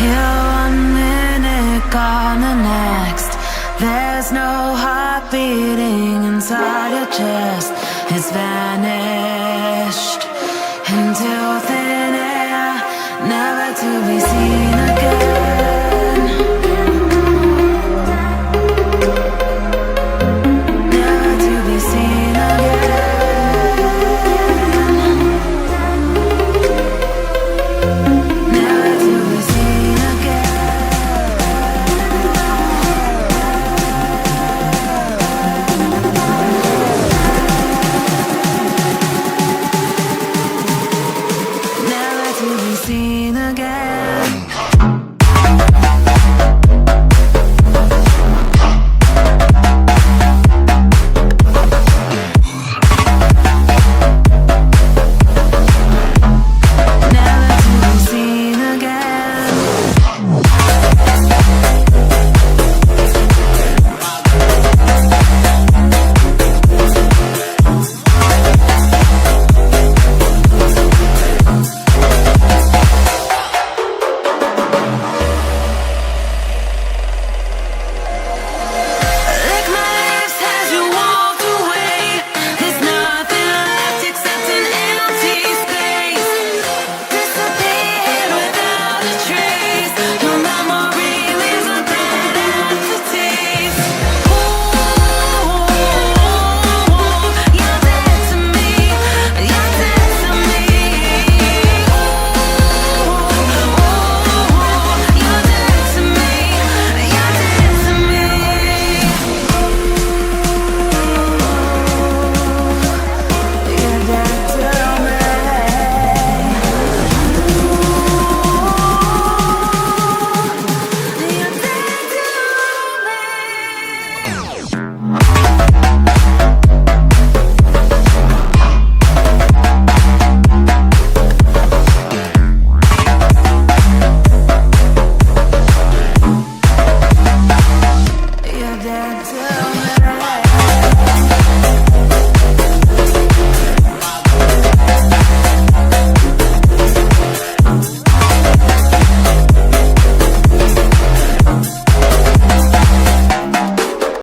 Here one minute, gone the next. There's no heart beating inside your chest. It's vanished into thin air, never to be seen again. Never to be seen again. Never to be seen again. Never to be seen again. Never to be seen again. Lick my lips as you walked away. There's nothing left except an empty space. Disappeared without a trace. No memory leaves a bad aftertaste. Ooh, you're dead to me. You're dead to me. Ooh, you're dead to me. You're dead to me. You're dead to me. You're dead to me. You're dead to me.